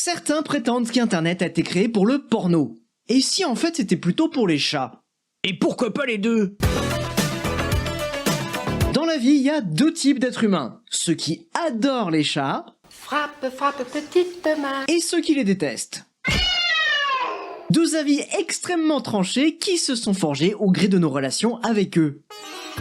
Certains prétendent qu'Internet a été créé pour le porno. Et si en fait c'était plutôt pour les chats? Et pourquoi pas les deux? Dans la vie, il y a deux types d'êtres humains. Ceux qui adorent les chats... Frappe, frappe, petite main. Et ceux qui les détestent. Deux avis extrêmement tranchés qui se sont forgés au gré de nos relations avec eux.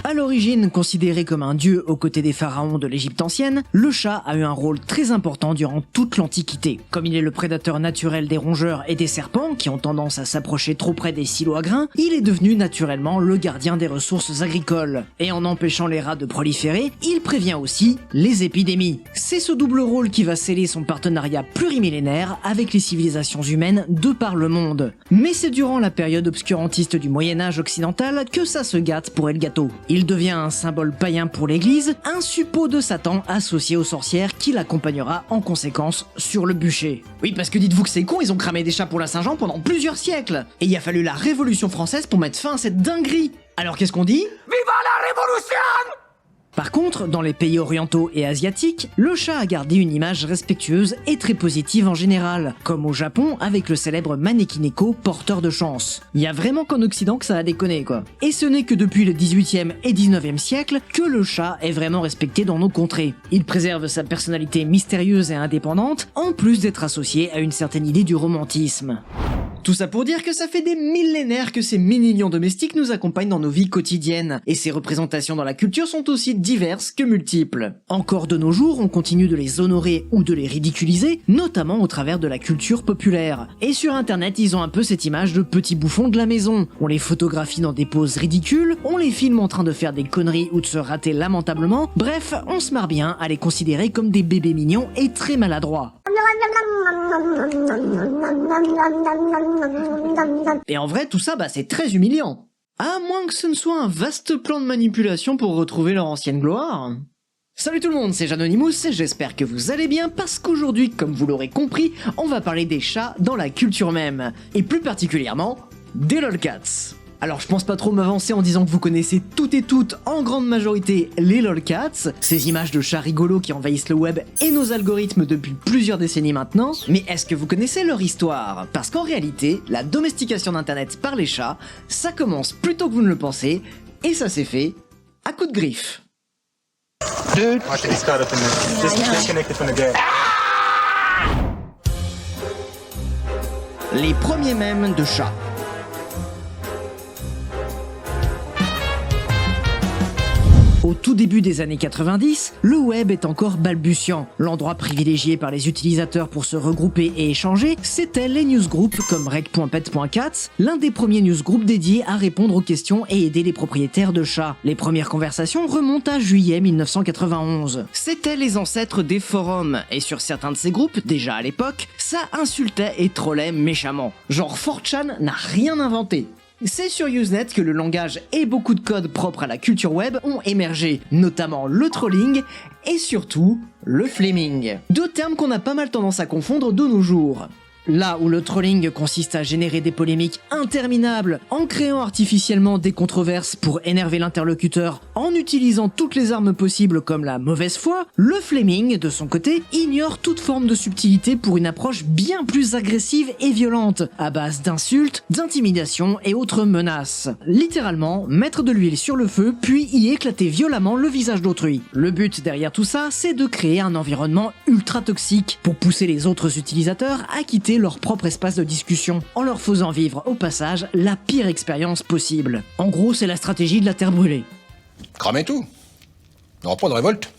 À l'origine considéré comme un dieu aux côtés des pharaons de l'Égypte ancienne, le chat a eu un rôle très important durant toute l'Antiquité. Comme il est le prédateur naturel des rongeurs et des serpents qui ont tendance à s'approcher trop près des silos à grains, il est devenu naturellement le gardien des ressources agricoles. Et en empêchant les rats de proliférer, il prévient aussi les épidémies. C'est ce double rôle qui va sceller son partenariat plurimillénaire avec les civilisations humaines de par le monde. Mais c'est durant la période obscurantiste du Moyen-Âge occidental que ça se gâte pour El Gato. Il devient un symbole païen pour l'église, un suppôt de Satan associé aux sorcières qui l'accompagnera en conséquence sur le bûcher. Oui, parce que dites-vous que c'est con, ils ont cramé des chats pour la Saint-Jean pendant plusieurs siècles. Et il a fallu la Révolution française pour mettre fin à cette dinguerie. Alors qu'est-ce qu'on dit? Viva la révolution! Par contre, dans les pays orientaux et asiatiques, le chat a gardé une image respectueuse et très positive en général, comme au Japon avec le célèbre Manekineko, porteur de chance. Il y a vraiment qu'en Occident que ça a déconné quoi. Et ce n'est que depuis le 18e et 19e siècle que le chat est vraiment respecté dans nos contrées. Il préserve sa personnalité mystérieuse et indépendante, en plus d'être associé à une certaine idée du romantisme. Tout ça pour dire que ça fait des millénaires que ces mini-lions domestiques nous accompagnent dans nos vies quotidiennes, et ces représentations dans la culture sont aussi diverses que multiples. Encore de nos jours, on continue de les honorer ou de les ridiculiser, notamment au travers de la culture populaire. Et sur internet, ils ont un peu cette image de petits bouffons de la maison. On les photographie dans des poses ridicules, on les filme en train de faire des conneries ou de se rater lamentablement, bref, on se marre bien à les considérer comme des bébés mignons et très maladroits. Et en vrai, tout ça, c'est très humiliant. À moins que ce ne soit un vaste plan de manipulation pour retrouver leur ancienne gloire. Salut tout le monde, c'est Janonymous et j'espère que vous allez bien parce qu'aujourd'hui, comme vous l'aurez compris, on va parler des chats dans la culture même. Et plus particulièrement, des lolcats. Alors je pense pas trop m'avancer en disant que vous connaissez toutes et toutes en grande majorité les lolcats, ces images de chats rigolos qui envahissent le web et nos algorithmes depuis plusieurs décennies maintenant, mais est-ce que vous connaissez leur histoire? Parce qu'en réalité, la domestication d'internet par les chats, ça commence plus tôt que vous ne le pensez, et ça s'est fait à coups de griffes. Les premiers mèmes de chats. Au tout début des années 90, le web est encore balbutiant. L'endroit privilégié par les utilisateurs pour se regrouper et échanger, c'était les newsgroups comme rec.pet.cat, l'un des premiers newsgroups dédiés à répondre aux questions et aider les propriétaires de chats. Les premières conversations remontent à juillet 1991. C'était les ancêtres des forums, et sur certains de ces groupes, déjà à l'époque, ça insultait et trollait méchamment. Genre 4chan n'a rien inventé. C'est sur Usenet que le langage et beaucoup de codes propres à la culture web ont émergé, notamment le trolling et surtout le flaming. Deux termes qu'on a pas mal tendance à confondre de nos jours. Là où le trolling consiste à générer des polémiques interminables en créant artificiellement des controverses pour énerver l'interlocuteur en utilisant toutes les armes possibles comme la mauvaise foi, le flaming, de son côté, ignore toute forme de subtilité pour une approche bien plus agressive et violente, à base d'insultes, d'intimidations et autres menaces. Littéralement, mettre de l'huile sur le feu puis y éclater violemment le visage d'autrui. Le but derrière tout ça, c'est de créer un environnement ultra toxique pour pousser les autres utilisateurs à quitter leur propre espace de discussion, en leur faisant vivre au passage la pire expérience possible. En gros, c'est la stratégie de la terre brûlée. Cramer tout. Il n'y aura pas de révolte.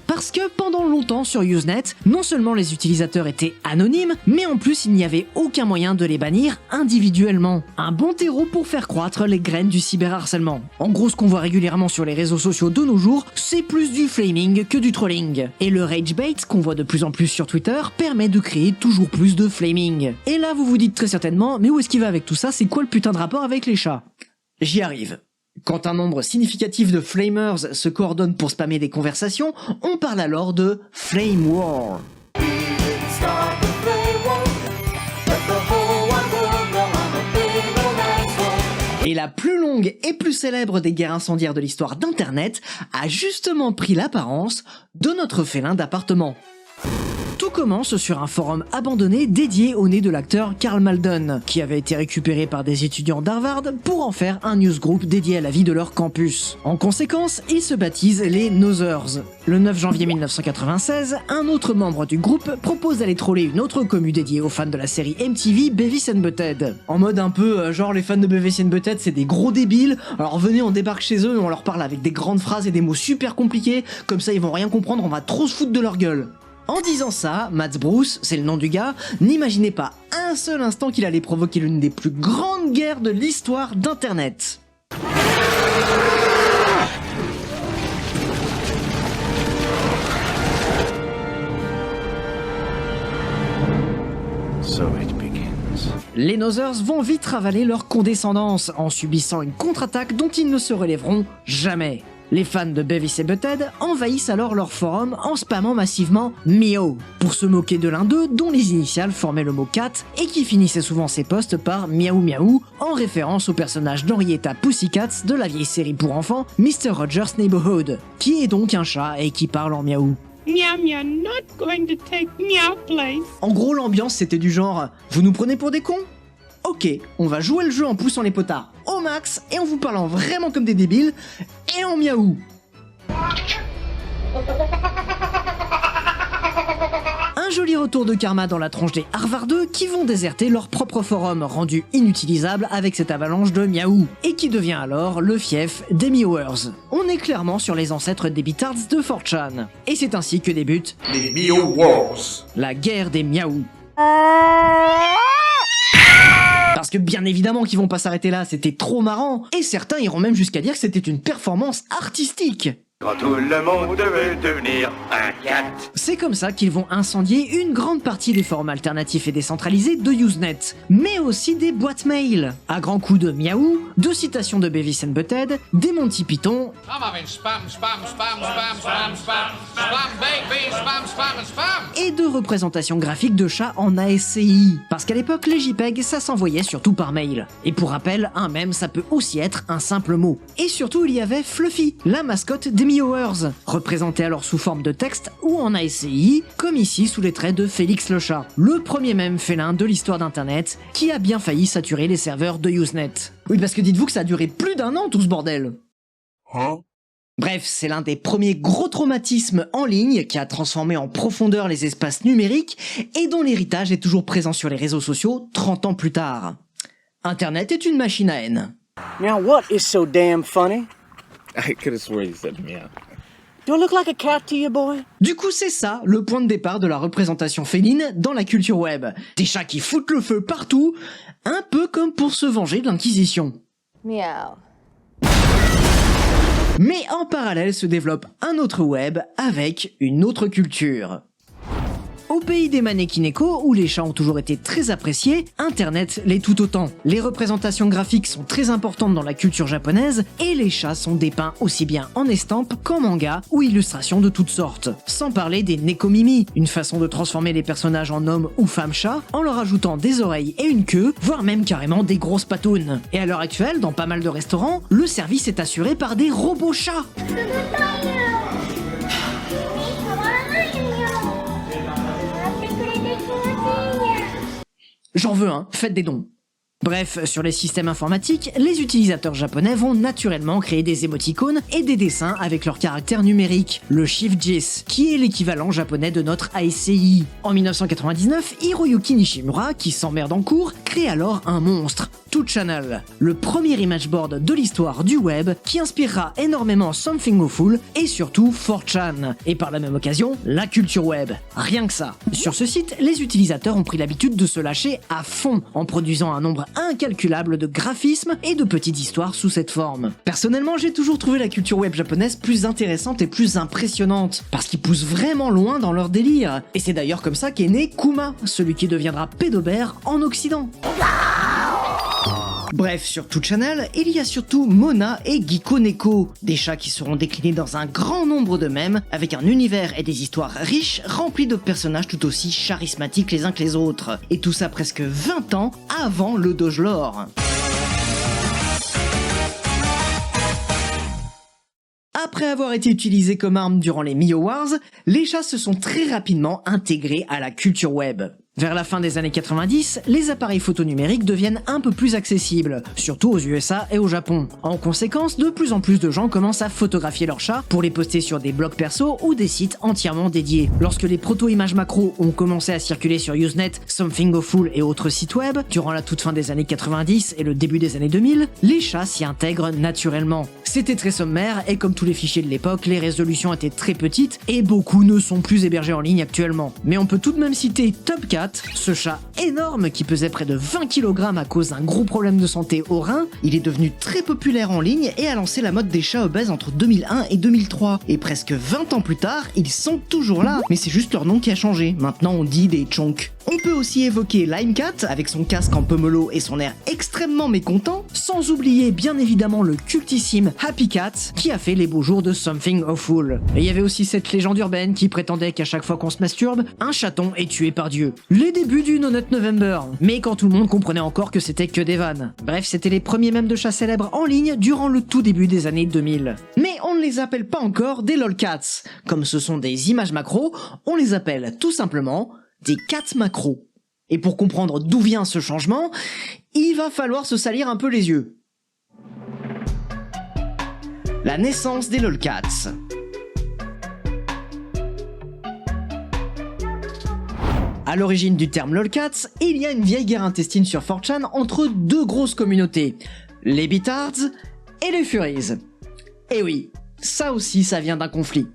Parce que pendant longtemps sur Usenet, non seulement les utilisateurs étaient anonymes, mais en plus il n'y avait aucun moyen de les bannir individuellement. Un bon terreau pour faire croître les graines du cyberharcèlement. En gros, ce qu'on voit régulièrement sur les réseaux sociaux de nos jours, c'est plus du flaming que du trolling. Et le ragebait qu'on voit de plus en plus sur Twitter permet de créer toujours plus de flaming. Et là vous vous dites très certainement, mais où est-ce qu'il va avec tout ça? C'est quoi le putain de rapport avec les chats? J'y arrive. Quand un nombre significatif de flamers se coordonne pour spammer des conversations, on parle alors de flame war. Et la plus longue et plus célèbre des guerres incendiaires de l'histoire d'Internet a justement pris l'apparence de notre félin d'appartement. Tout Tout commence sur un forum abandonné dédié au nez de l'acteur Karl Malden, qui avait été récupéré par des étudiants d'Harvard pour en faire un newsgroup dédié à la vie de leur campus. En conséquence, ils se baptisent les Nothers. Le 9 janvier 1996, un autre membre du groupe propose d'aller troller une autre commu dédiée aux fans de la série MTV Beavis and Butthead. En mode un peu genre les fans de Beavis and Butthead c'est des gros débiles, alors venez on débarque chez eux et on leur parle avec des grandes phrases et des mots super compliqués, comme ça ils vont rien comprendre, on va trop se foutre de leur gueule. En disant ça, Mads Bruce, c'est le nom du gars, n'imaginait pas un seul instant qu'il allait provoquer l'une des plus grandes guerres de l'histoire d'Internet. Les Nothers vont vite ravaler leur condescendance en subissant une contre-attaque dont ils ne se relèveront jamais. Les fans de Beavis et Butthead envahissent alors leur forum en spammant massivement Meow pour se moquer de l'un d'eux dont les initiales formaient le mot cat et qui finissait souvent ses posts par Miaou Miaou en référence au personnage d'Henrietta Pussycat de la vieille série pour enfants Mr. Rogers' Neighborhood, qui est donc un chat et qui parle en miaou. Meow meow, not going to take meow place. En gros, l'ambiance c'était du genre « Vous nous prenez pour des cons ? Ok, on va jouer le jeu en poussant les potards au max et en vous parlant vraiment comme des débiles et en miaou !» Un joli retour de karma dans la tronche des Harvardeux qui vont déserter leur propre forum rendu inutilisable avec cette avalanche de miaou et qui devient alors le fief des Meowers. On est clairement sur les ancêtres des Bitards de 4chan. Et c'est ainsi que débute Les Meow Wars. la guerre des miaou. Parce que bien évidemment qu'ils vont pas s'arrêter là, c'était trop marrant, et certains iront même jusqu'à dire que c'était une performance artistique. Quand tout le monde veut devenir un cat. C'est comme ça qu'ils vont incendier une grande partie des forums alternatifs et décentralisés de Usenet, mais aussi des boîtes mail, à grands coups de miaou, de citations de Beavis and Butthead, des Monty Python, I'm having spam, spam, spam, spam, spam, spam, spam, baby, spam, spam, spam. et de représentations graphiques de chats en ASCII, parce qu'à l'époque les JPEG ça s'envoyait surtout par mail. Et pour rappel, un mème ça peut aussi être un simple mot. Et surtout il y avait Fluffy, la mascotte des Meowers, représentée alors sous forme de texte ou en ASCII, comme ici sous les traits de Félix le chat, le premier mème félin de l'histoire d'internet qui a bien failli saturer les serveurs de Usenet. Oui parce que dites-vous que ça a duré plus d'un an tout ce bordel. Bref, c'est l'un des premiers gros traumatismes en ligne qui a transformé en profondeur les espaces numériques et dont l'héritage est toujours présent sur les réseaux sociaux 30 ans plus tard. Internet est une machine à haine. Now what is so damn funny? I could have sworn you said meow. Do I look like a cat to you, boy? Du coup, c'est ça, le point de départ de la représentation féline dans la culture web. Des chats qui foutent le feu partout, un peu comme pour se venger de l'Inquisition. Meow. Mais en parallèle se développe un autre web avec une autre culture. Au pays des manekineko, où les chats ont toujours été très appréciés, Internet l'est tout autant. Les représentations graphiques sont très importantes dans la culture japonaise, et les chats sont dépeints aussi bien en estampes qu'en manga ou illustrations de toutes sortes. Sans parler des nekomimi, une façon de transformer les personnages en hommes ou femmes chats, en leur ajoutant des oreilles et une queue, voire même carrément des grosses patounes. Et à l'heure actuelle, dans pas mal de restaurants, le service est assuré par des robots chats. J'en veux un, faites des dons. Bref, sur les systèmes informatiques, les utilisateurs japonais vont naturellement créer des émoticônes et des dessins avec leur caractère numérique, le Shift-JIS, qui est l'équivalent japonais de notre ASCII. En 1999, Hiroyuki Nishimura, qui s'emmerde en cours, crée alors un monstre, 2channel, le premier imageboard de l'histoire du web qui inspirera énormément Something Awful et surtout 4chan, et par la même occasion, la culture web. Rien que ça. Sur ce site, les utilisateurs ont pris l'habitude de se lâcher à fond en produisant un nombre incalculable de graphismes et de petites histoires sous cette forme. Personnellement, j'ai toujours trouvé la culture web japonaise plus intéressante et plus impressionnante, parce qu'ils poussent vraiment loin dans leur délire. Et c'est d'ailleurs comme ça qu'est né Kuma, celui qui deviendra pédobère en Occident. Bref, sur 2channel, il y a surtout Mona et Giko Neko, des chats qui seront déclinés dans un grand nombre de mèmes, avec un univers et des histoires riches, remplis de personnages tout aussi charismatiques les uns que les autres. Et tout ça presque 20 ans avant le Dogelore. Après avoir été utilisés comme armes durant les Mio Wars, les chats se sont très rapidement intégrés à la culture web. Vers la fin des années 90, les appareils photo numériques deviennent un peu plus accessibles, surtout aux USA et au Japon. En conséquence, de plus en plus de gens commencent à photographier leurs chats pour les poster sur des blogs perso ou des sites entièrement dédiés. Lorsque les proto-images macro ont commencé à circuler sur Usenet, Something Awful et autres sites web, durant la toute fin des années 90 et le début des années 2000, les chats s'y intègrent naturellement. C'était très sommaire et comme tous les fichiers de l'époque, les résolutions étaient très petites et beaucoup ne sont plus hébergés en ligne actuellement. Mais on peut tout de même citer Topcat, ce chat énorme qui pesait près de 20 kg à cause d'un gros problème de santé au rein. Il est devenu très populaire en ligne et a lancé la mode des chats obèses entre 2001 et 2003. Et presque 20 ans plus tard, ils sont toujours là, mais c'est juste leur nom qui a changé. Maintenant on dit des chonks. On peut aussi évoquer Limecat avec son casque en pomelo et son air extrêmement mécontent, sans oublier bien évidemment le cultissime Happy Cat qui a fait les beaux jours de Something Awful. Et il y avait aussi cette légende urbaine qui prétendait qu'à chaque fois qu'on se masturbe, un chaton est tué par Dieu. Les débuts du No Nut November, mais quand tout le monde comprenait encore que c'était que des vannes. Bref, c'était les premiers mèmes de chats célèbres en ligne durant le tout début des années 2000. Mais on ne les appelle pas encore des lolcats. Comme ce sont des images macro, on les appelle tout simplement des cats macro. Et pour comprendre d'où vient ce changement, il va falloir se salir un peu les yeux. La naissance des lolcats. À l'origine du terme lolcats, il y a une vieille guerre intestine sur 4chan entre deux grosses communautés, les Beatards et les Furies. Et oui, ça aussi ça vient d'un conflit.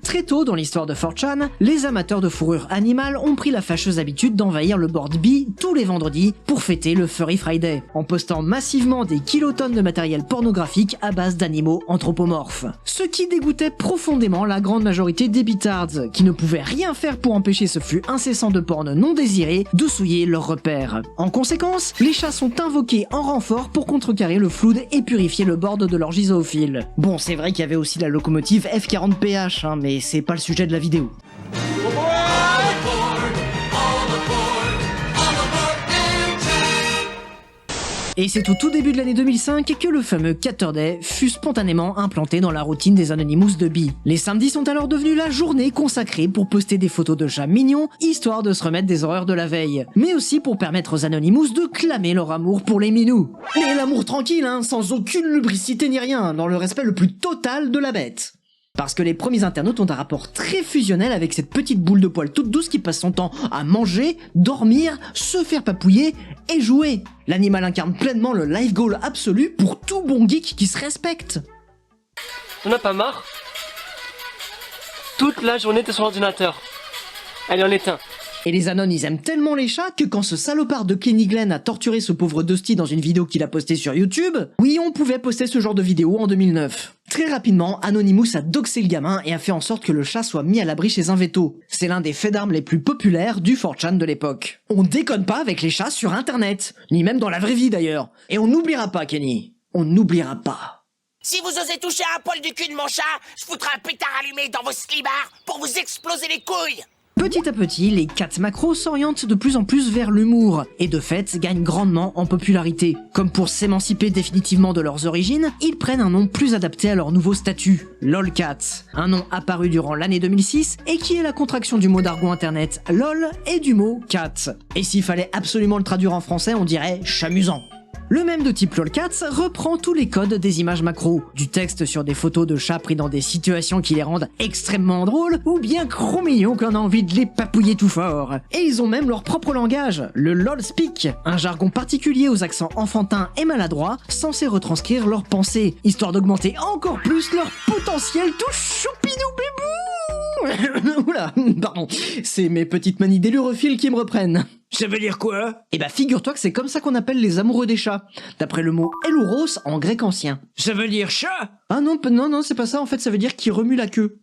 Très tôt dans l'histoire de 4chan, les amateurs de fourrure animale ont pris la fâcheuse habitude d'envahir le board B tous les vendredis pour fêter le Furry Friday, en postant massivement des kilotonnes de matériel pornographique à base d'animaux anthropomorphes. Ce qui dégoûtait profondément la grande majorité des Beatards, qui ne pouvaient rien faire pour empêcher ce flux incessant de porn non désiré de souiller leurs repères. En conséquence, les chats sont invoqués en renfort pour contrecarrer le flood et purifier le board de leurs zoophiles. Bon, c'est vrai qu'il y avait aussi la locomotive F40PH, mais c'est pas le sujet de la vidéo. Et c'est au tout début de l'année 2005 que le fameux Catterday fut spontanément implanté dans la routine des Anonymous de Bi. Les samedis sont alors devenus la journée consacrée pour poster des photos de chats mignons, histoire de se remettre des horreurs de la veille. Mais aussi pour permettre aux Anonymous de clamer leur amour pour les minous. Mais l'amour tranquille, sans aucune lubricité ni rien, dans le respect le plus total de la bête. Parce que les premiers internautes ont un rapport très fusionnel avec cette petite boule de poils toute douce qui passe son temps à manger, dormir, se faire papouiller et jouer. L'animal incarne pleinement le life goal absolu pour tout bon geek qui se respecte. On a pas marre? Toute la journée t'es sur l'ordinateur. Allez, on l'éteint. Et les Anon, ils aiment tellement les chats que quand ce salopard de Kenny Glenn a torturé ce pauvre Dusty dans une vidéo qu'il a postée sur YouTube, oui, on pouvait poster ce genre de vidéo en 2009. Très rapidement, Anonymous a doxé le gamin et a fait en sorte que le chat soit mis à l'abri chez un veto. C'est l'un des faits d'armes les plus populaires du 4chan de l'époque. On déconne pas avec les chats sur internet, ni même dans la vraie vie d'ailleurs. Et on n'oubliera pas, Kenny. On n'oubliera pas. Si vous osez toucher un poil du cul de mon chat, je foutrai un pétard allumé dans vos slibards pour vous exploser les couilles. Petit à petit, les cats macros s'orientent de plus en plus vers l'humour, et de fait gagnent grandement en popularité. Comme pour s'émanciper définitivement de leurs origines, ils prennent un nom plus adapté à leur nouveau statut, lolcats, un nom apparu durant l'année 2006 et qui est la contraction du mot d'argot internet lol et du mot cat. Et s'il fallait absolument le traduire en français, on dirait chamusant. Le mème de type lolcats reprend tous les codes des images macro, du texte sur des photos de chats pris dans des situations qui les rendent extrêmement drôles, ou bien gros mignons qu'on a envie de les papouiller tout fort. Et ils ont même leur propre langage, le lolspeak, un jargon particulier aux accents enfantins et maladroits, censé retranscrire leurs pensées, histoire d'augmenter encore plus leur potentiel tout choupinou bébou. Oula, pardon, c'est mes petites manies d'élurophiles qui me reprennent. Ça veut dire quoi? Eh bah figure-toi que c'est comme ça qu'on appelle les amoureux des chats, d'après le mot elouros en grec ancien. Ça veut dire chat? Ah non, non, c'est pas ça, en fait ça veut dire qui remue la queue.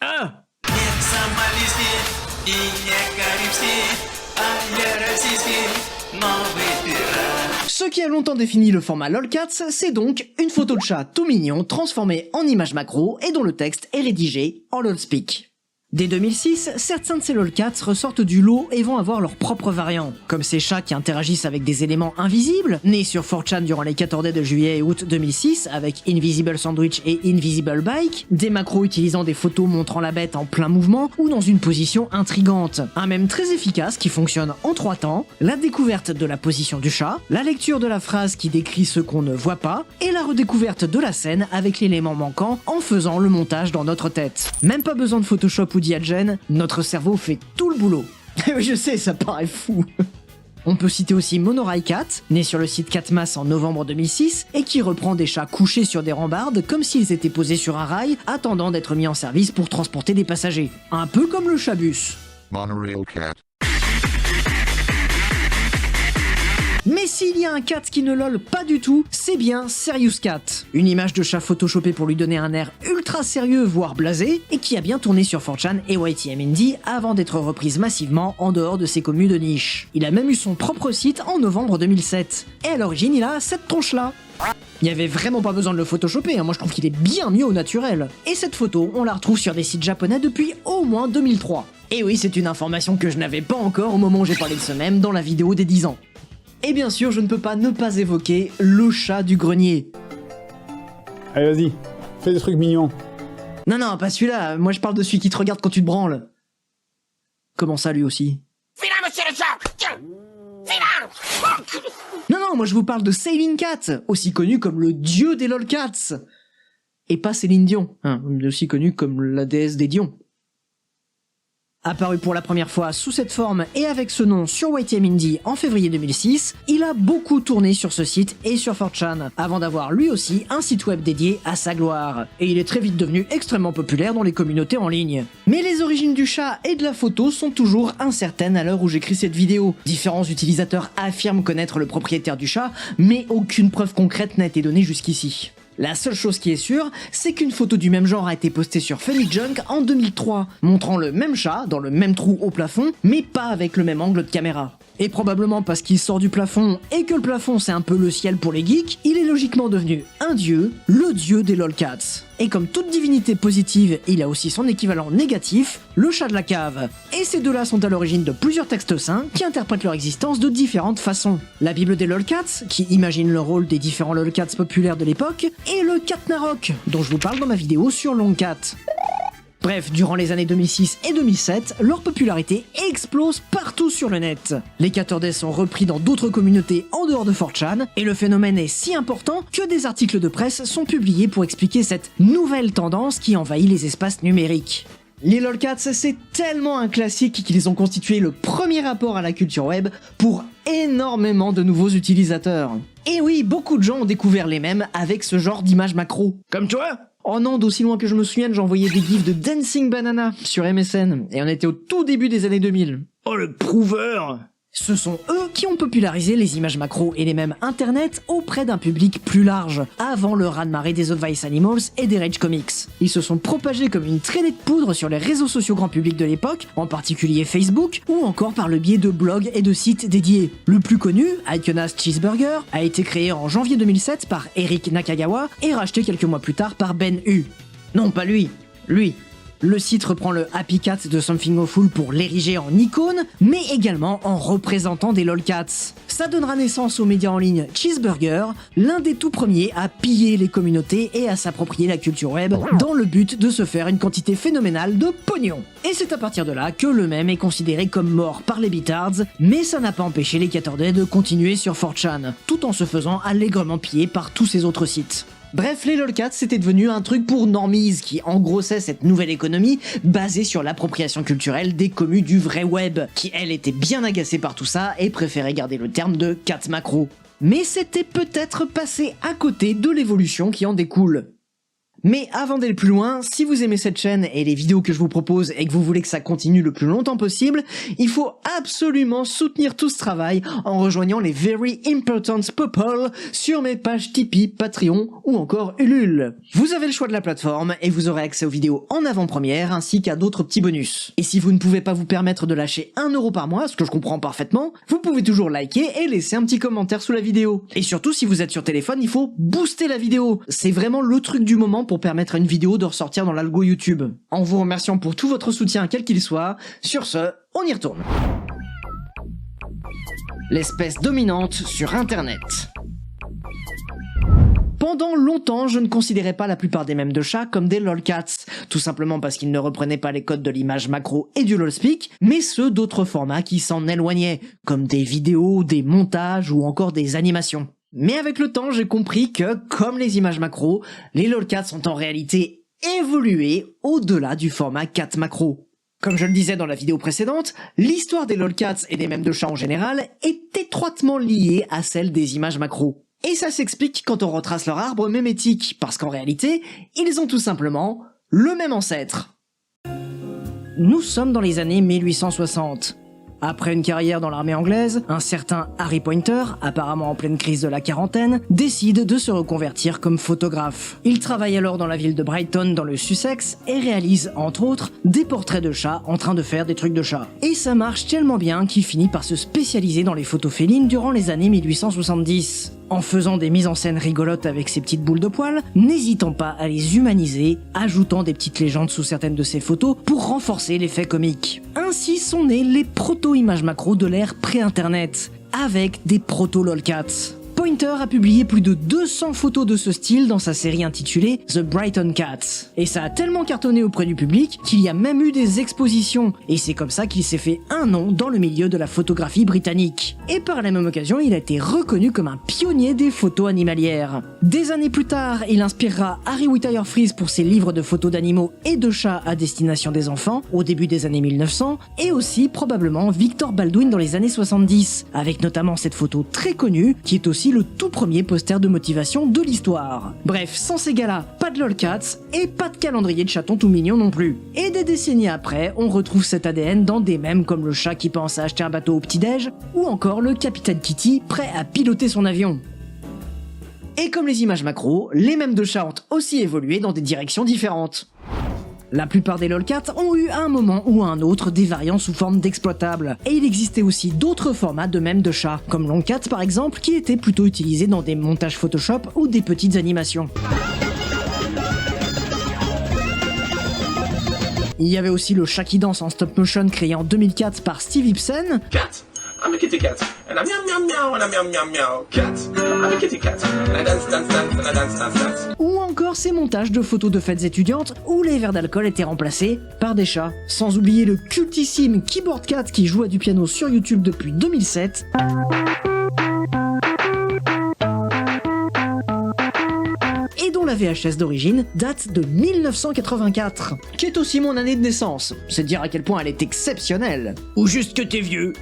Ah! Ce qui a longtemps défini le format lolcats, c'est donc une photo de chat tout mignon transformée en image macro et dont le texte est rédigé en lolspeak. Dès 2006, certains de ces lolcats ressortent du lot et vont avoir leur propre variant, comme ces chats qui interagissent avec des éléments invisibles, nés sur 4chan durant les 14 days de juillet et août 2006 avec Invisible Sandwich et Invisible Bike, des macros utilisant des photos montrant la bête en plein mouvement ou dans une position intrigante, un mème très efficace qui fonctionne en 3 temps, la découverte de la position du chat, la lecture de la phrase qui décrit ce qu'on ne voit pas, et la redécouverte de la scène avec l'élément manquant en faisant le montage dans notre tête. Même pas besoin de Photoshop ou Diagen, notre cerveau fait tout le boulot. Oui, je sais, ça paraît fou. On peut citer aussi Monorail Cat, né sur le site Catmas en novembre 2006, et qui reprend des chats couchés sur des rambardes comme s'ils étaient posés sur un rail, attendant d'être mis en service pour transporter des passagers. Un peu comme le chat-bus. Monorail Cat. Mais s'il y a un cat qui ne lol pas du tout, c'est bien Serious Cat. Une image de chat photoshopée pour lui donner un air ultra sérieux, voire blasé, et qui a bien tourné sur 4chan et YTM Indie avant d'être reprise massivement en dehors de ses communes de niche. Il a même eu son propre site en novembre 2007. Et à l'origine, il a cette tronche-là. Il n'y avait vraiment pas besoin de le photoshopper, moi je trouve qu'il est bien mieux au naturel. Et cette photo, on la retrouve sur des sites japonais depuis au moins 2003. Et oui, c'est une information que je n'avais pas encore au moment où j'ai parlé de ce mème dans la vidéo des 10 ans. Et bien sûr, je ne peux pas ne pas évoquer le chat du grenier. Allez, vas-y, fais des trucs mignons. Non, pas celui-là, moi je parle de celui qui te regarde quand tu te branles. Comment ça, lui aussi? Vilain, monsieur le chat! Vilain! Non, moi je vous parle de Sailing Cat, aussi connu comme le dieu des lolcats. Et pas Céline Dion, aussi connu comme la déesse des Dions. Apparu pour la première fois sous cette forme et avec ce nom sur YTM Indie en février 2006, il a beaucoup tourné sur ce site et sur 4chan, avant d'avoir lui aussi un site web dédié à sa gloire. Et il est très vite devenu extrêmement populaire dans les communautés en ligne. Mais les origines du chat et de la photo sont toujours incertaines à l'heure où j'écris cette vidéo. Différents utilisateurs affirment connaître le propriétaire du chat, mais aucune preuve concrète n'a été donnée jusqu'ici. La seule chose qui est sûre, c'est qu'une photo du même genre a été postée sur Funny Junk en 2003, montrant le même chat dans le même trou au plafond, mais pas avec le même angle de caméra. Et probablement parce qu'il sort du plafond et que le plafond c'est un peu le ciel pour les geeks, il est logiquement devenu un dieu, le dieu des lolcats. Et comme toute divinité positive, il a aussi son équivalent négatif, le chat de la cave. Et ces deux-là sont à l'origine de plusieurs textes saints qui interprètent leur existence de différentes façons. La Bible des lolcats, qui imagine le rôle des différents lolcats populaires de l'époque, et le Catnarok, dont je vous parle dans ma vidéo sur Longcat. Bref, durant les années 2006 et 2007, leur popularité explose partout sur le net. Les 14 days sont repris dans d'autres communautés en dehors de 4chan, et le phénomène est si important que des articles de presse sont publiés pour expliquer cette nouvelle tendance qui envahit les espaces numériques. Les lolcats, c'est tellement un classique qu'ils ont constitué le premier rapport à la culture web pour énormément de nouveaux utilisateurs. Et oui, beaucoup de gens ont découvert les mèmes avec ce genre d'image macro. Comme toi? Oh non, d'aussi loin que je me souvienne, j'envoyais des gifs de Dancing Banana sur MSN, et on était au tout début des années 2000. Oh le prouveur! Ce sont eux qui ont popularisé les images macro et les mèmes internet auprès d'un public plus large, avant le raz-de-marée des Advice Animals et des Rage Comics. Ils se sont propagés comme une traînée de poudre sur les réseaux sociaux grand public de l'époque, en particulier Facebook, ou encore par le biais de blogs et de sites dédiés. Le plus connu, Ikenas Cheeseburger, a été créé en janvier 2007 par Eric Nakagawa et racheté quelques mois plus tard par Ben Hu. Non, pas lui. Le site reprend le Happy Cat de Something Awful pour l'ériger en icône, mais également en représentant des lolcats. Ça donnera naissance au média en ligne Cheeseburger, l'un des tout premiers à piller les communautés et à s'approprier la culture web dans le but de se faire une quantité phénoménale de pognon. Et c'est à partir de là que le mème est considéré comme mort par les bitards, mais ça n'a pas empêché les 14 days de continuer sur 4chan, tout en se faisant allègrement piller par tous ces autres sites. Bref, les lolcats, c'était devenu un truc pour normies qui engrossait cette nouvelle économie basée sur l'appropriation culturelle des commus du vrai web, qui elles étaient bien agacées par tout ça et préféraient garder le terme de cat macro. Mais c'était peut-être passé à côté de l'évolution qui en découle. Mais avant d'aller plus loin, si vous aimez cette chaîne et les vidéos que je vous propose et que vous voulez que ça continue le plus longtemps possible, il faut absolument soutenir tout ce travail en rejoignant les Very Important People sur mes pages Tipeee, Patreon ou encore Ulule. Vous avez le choix de la plateforme et vous aurez accès aux vidéos en avant-première ainsi qu'à d'autres petits bonus. Et si vous ne pouvez pas vous permettre de lâcher 1 € par mois, ce que je comprends parfaitement, vous pouvez toujours liker et laisser un petit commentaire sous la vidéo. Et surtout, si vous êtes sur téléphone, il faut booster la vidéo. C'est vraiment le truc du moment pour pour permettre à une vidéo de ressortir dans l'algo YouTube. En vous remerciant pour tout votre soutien quel qu'il soit, sur ce, on y retourne. L'espèce dominante sur Internet. Pendant longtemps, je ne considérais pas la plupart des mèmes de chats comme des lolcats, tout simplement parce qu'ils ne reprenaient pas les codes de l'image macro et du lolspeak, mais ceux d'autres formats qui s'en éloignaient, comme des vidéos, des montages ou encore des animations. Mais avec le temps, j'ai compris que, comme les images macro, les lolcats sont en réalité évolués au-delà du format cat macro. Comme je le disais dans la vidéo précédente, l'histoire des lolcats et des mèmes de chats en général est étroitement liée à celle des images macro. Et ça s'explique quand on retrace leur arbre mémétique, parce qu'en réalité, ils ont tout simplement le même ancêtre. Nous sommes dans les années 1860. Après une carrière dans l'armée anglaise, un certain Harry Pointer, apparemment en pleine crise de la quarantaine, décide de se reconvertir comme photographe. Il travaille alors dans la ville de Brighton dans le Sussex et réalise, entre autres, des portraits de chats en train de faire des trucs de chats. Et ça marche tellement bien qu'il finit par se spécialiser dans les photos félines durant les années 1870. En faisant des mises en scène rigolotes avec ses petites boules de poils, n'hésitant pas à les humaniser, ajoutant des petites légendes sous certaines de ses photos pour renforcer l'effet comique. Ainsi sont nées les proto-images macro de l'ère pré-internet, avec des proto-lolcats. Pointer a publié plus de 200 photos de ce style dans sa série intitulée The Brighton Cats. Et ça a tellement cartonné auprès du public qu'il y a même eu des expositions, et c'est comme ça qu'il s'est fait un nom dans le milieu de la photographie britannique. Et par la même occasion, il a été reconnu comme un pionnier des photos animalières. Des années plus tard, il inspirera Harry Whittaker Freeze pour ses livres de photos d'animaux et de chats à destination des enfants, au début des années 1900, et aussi probablement Victor Baldwin dans les années 70, avec notamment cette photo très connue, qui est aussi le tout premier poster de motivation de l'histoire. Bref, sans ces gars-là, pas de lolcats et pas de calendrier de chatons tout mignon non plus. Et des décennies après, on retrouve cet ADN dans des mèmes comme le chat qui pense à acheter un bateau au petit-déj, ou encore le Capitaine Kitty prêt à piloter son avion. Et comme les images macro, les mèmes de chats ont aussi évolué dans des directions différentes. La plupart des lolcats ont eu à un moment ou à un autre des variants sous forme d'exploitables, et il existait aussi d'autres formats de mèmes de chats, comme lolcat par exemple, qui étaient plutôt utilisés dans des montages Photoshop ou des petites animations. Il y avait aussi le chat qui danse en stop motion créé en 2004 par Steve Ibsen. Cat. I'm a kitty cat. And I'm meow meow meow and I'm meow meow meow. Cat. I'm a kitty cat. And I dance dance dance and I dance dance dance. Ou encore ces montages de photos de fêtes étudiantes où les verres d'alcool étaient remplacés par des chats. Sans oublier le cultissime Keyboard Cat qui joue à du piano sur YouTube depuis 2007. Et dont la VHS d'origine date de 1984, qui est aussi mon année de naissance. C'est dire à quel point elle est exceptionnelle. Ou juste que t'es vieux.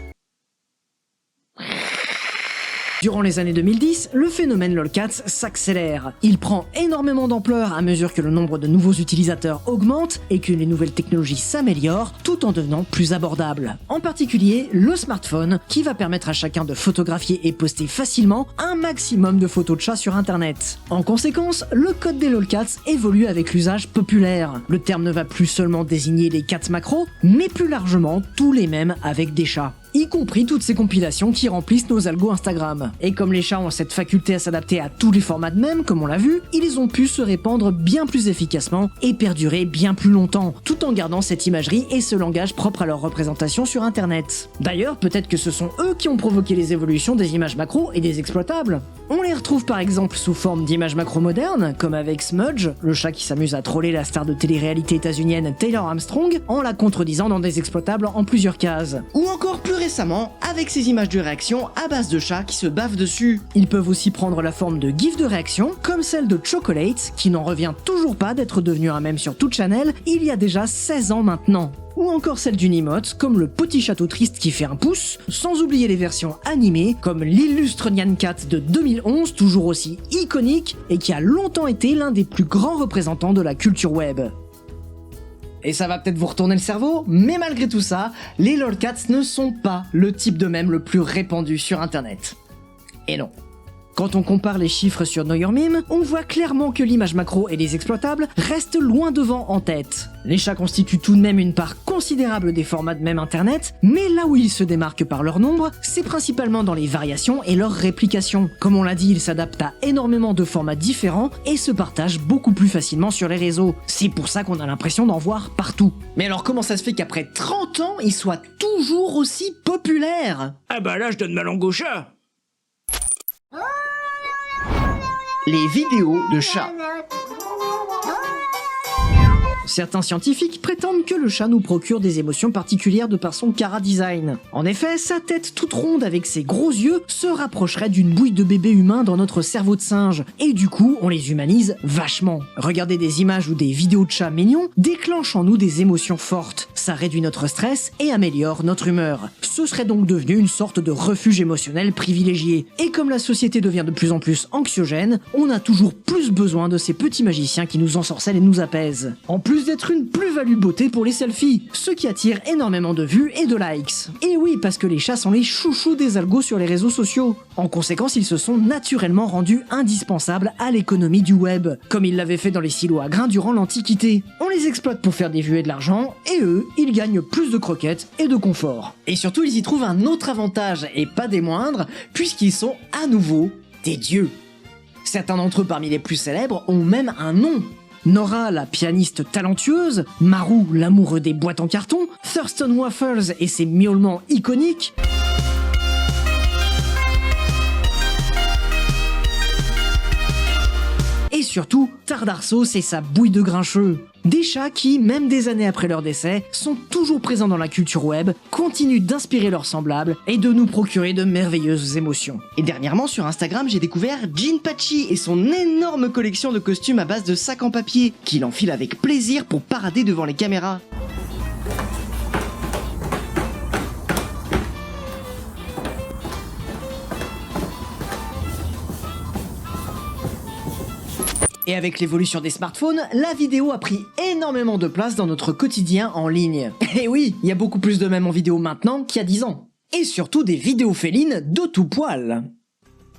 Durant les années 2010, le phénomène lolcats s'accélère. Il prend énormément d'ampleur à mesure que le nombre de nouveaux utilisateurs augmente et que les nouvelles technologies s'améliorent tout en devenant plus abordables. En particulier, le smartphone qui va permettre à chacun de photographier et poster facilement un maximum de photos de chats sur internet. En conséquence, le code des lolcats évolue avec l'usage populaire. Le terme ne va plus seulement désigner les cats macro, mais plus largement tous les mèmes avec des chats, y compris toutes ces compilations qui remplissent nos algos Instagram. Et comme les chats ont cette faculté à s'adapter à tous les formats de mèmes, comme on l'a vu, ils ont pu se répandre bien plus efficacement et perdurer bien plus longtemps, tout en gardant cette imagerie et ce langage propre à leur représentation sur internet. D'ailleurs, peut-être que ce sont eux qui ont provoqué les évolutions des images macro et des exploitables. On les retrouve par exemple sous forme d'images macro modernes, comme avec Smudge, le chat qui s'amuse à troller la star de télé-réalité états-unienne Taylor Armstrong, en la contredisant dans des exploitables en plusieurs cases. Ou encore plus récemment, avec ces images de réaction à base de chats qui se bavent dessus. Ils peuvent aussi prendre la forme de gifs de réaction, comme celle de Chocolate, qui n'en revient toujours pas d'être devenu un mème sur toute Channel il y a déjà 16 ans maintenant. Ou encore celle d'une emote, comme le petit château triste qui fait un pouce, sans oublier les versions animées, comme l'illustre Nyan Cat de 2011, toujours aussi iconique, et qui a longtemps été l'un des plus grands représentants de la culture web. Et ça va peut-être vous retourner le cerveau, mais malgré tout ça, les lolcats ne sont pas le type de mème le plus répandu sur internet. Et non. Quand on compare les chiffres sur Know Your Meme, on voit clairement que l'image macro et les exploitables restent loin devant en tête. Les chats constituent tout de même une part considérable des formats de mème internet, mais là où ils se démarquent par leur nombre, c'est principalement dans les variations et leur réplication. Comme on l'a dit, ils s'adaptent à énormément de formats différents et se partagent beaucoup plus facilement sur les réseaux. C'est pour ça qu'on a l'impression d'en voir partout. Mais alors comment ça se fait qu'après 30 ans, ils soient toujours aussi populaires? Ah bah là je donne ma langue au chat. Les vidéos de chats. Certains scientifiques prétendent que le chat nous procure des émotions particulières de par son chara-design. En effet, sa tête toute ronde avec ses gros yeux se rapprocherait d'une bouille de bébé humain dans notre cerveau de singe, et du coup, on les humanise vachement. Regarder des images ou des vidéos de chats mignons déclenche en nous des émotions fortes. Ça réduit notre stress et améliore notre humeur. Ce serait donc devenu une sorte de refuge émotionnel privilégié. Et comme la société devient de plus en plus anxiogène, on a toujours plus besoin de ces petits magiciens qui nous ensorcellent et nous apaisent. En plus d'être une plus-value beauté pour les selfies, ce qui attire énormément de vues et de likes. Et oui, parce que les chats sont les chouchous des algos sur les réseaux sociaux. En conséquence, ils se sont naturellement rendus indispensables à l'économie du web, comme ils l'avaient fait dans les silos à grains durant l'Antiquité. On les exploite pour faire des vues et de l'argent, et eux, ils gagnent plus de croquettes et de confort. Et surtout, ils y trouvent un autre avantage, et pas des moindres, puisqu'ils sont à nouveau des dieux. Certains d'entre eux parmi les plus célèbres ont même un nom. Nora, la pianiste talentueuse, Maru, l'amoureux des boîtes en carton, Thurston Waffles et ses miaulements iconiques, et surtout Tardarsos et sa bouille de grincheux. Des chats qui, même des années après leur décès, sont toujours présents dans la culture web, continuent d'inspirer leurs semblables et de nous procurer de merveilleuses émotions. Et dernièrement sur Instagram, j'ai découvert Jinpachi et son énorme collection de costumes à base de sacs en papier, qu'il enfile avec plaisir pour parader devant les caméras. Et avec l'évolution des smartphones, la vidéo a pris énormément de place dans notre quotidien en ligne. Et oui, il y a beaucoup plus de mèmes en vidéo maintenant qu'il y a 10 ans. Et surtout des vidéos félines de tout poil.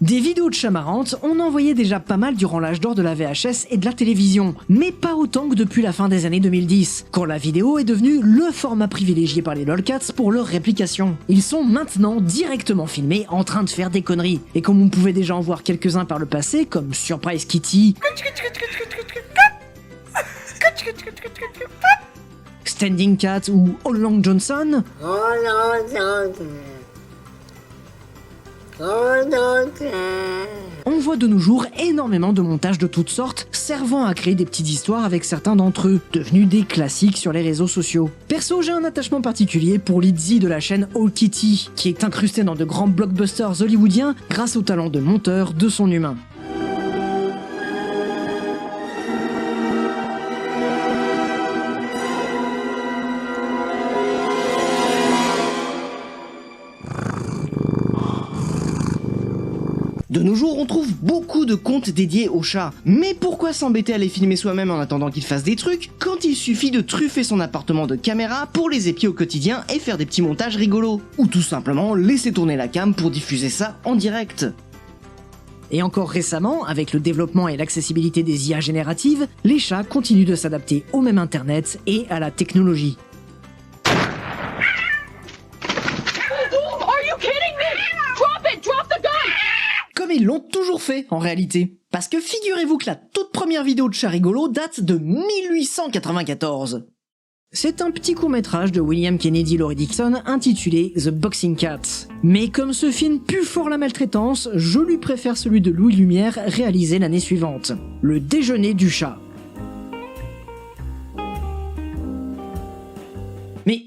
Des vidéos de chats marrantes, on en voyait déjà pas mal durant l'âge d'or de la VHS et de la télévision, mais pas autant que depuis la fin des années 2010, quand la vidéo est devenue le format privilégié par les lolcats pour leur réplication. Ils sont maintenant directement filmés en train de faire des conneries, et comme on pouvait déjà en voir quelques-uns par le passé, comme Surprise Kitty, Standing Cat ou All Long Johnson, on voit de nos jours énormément de montages de toutes sortes, servant à créer des petites histoires avec certains d'entre eux, devenus des classiques sur les réseaux sociaux. Perso, j'ai un attachement particulier pour Lizzie de la chaîne All Kitty, qui est incrustée dans de grands blockbusters hollywoodiens grâce au talent de monteur de son humain. De nos jours, on trouve beaucoup de comptes dédiés aux chats. Mais pourquoi s'embêter à les filmer soi-même en attendant qu'ils fassent des trucs, quand il suffit de truffer son appartement de caméras pour les épier au quotidien et faire des petits montages rigolos? Ou tout simplement laisser tourner la cam pour diffuser ça en direct. Et encore récemment, avec le développement et l'accessibilité des IA génératives, les chats continuent de s'adapter au même internet et à la technologie. Comme ils l'ont toujours fait en réalité. Parce que figurez-vous que la toute première vidéo de chat rigolo date de 1894. C'est un petit court-métrage de William Kennedy Laurie Dixon intitulé The Boxing Cat. Mais comme ce film pue fort la maltraitance, je lui préfère celui de Louis Lumière réalisé l'année suivante. Le déjeuner du chat. Mais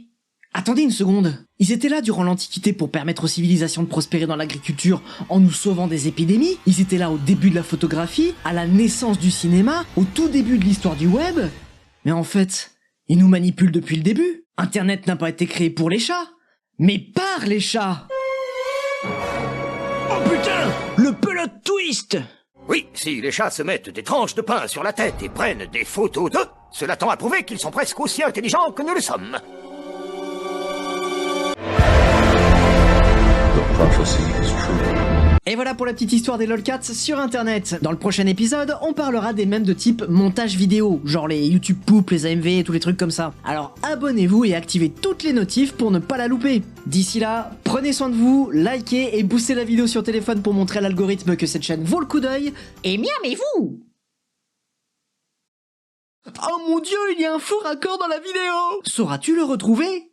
attendez une seconde. Ils étaient là durant l'Antiquité pour permettre aux civilisations de prospérer dans l'agriculture en nous sauvant des épidémies. Ils étaient là au début de la photographie, à la naissance du cinéma, au tout début de l'histoire du web. Mais en fait, ils nous manipulent depuis le début. Internet n'a pas été créé pour les chats, mais par les chats. Oh putain, le plot twist! Oui, si les chats se mettent des tranches de pain sur la tête et prennent des photos d'eux, cela tend à prouver qu'ils sont presque aussi intelligents que nous le sommes. Et voilà pour la petite histoire des lolcats sur internet. Dans le prochain épisode, on parlera des mèmes de type montage vidéo, genre les YouTube Poop, les AMV et tous les trucs comme ça. Alors abonnez-vous et activez toutes les notifs pour ne pas la louper. D'ici là, prenez soin de vous, likez et boostez la vidéo sur téléphone pour montrer à l'algorithme que cette chaîne vaut le coup d'œil. Et miamez-vous! Oh mon dieu, il y a un faux raccord dans la vidéo! Sauras-tu le retrouver?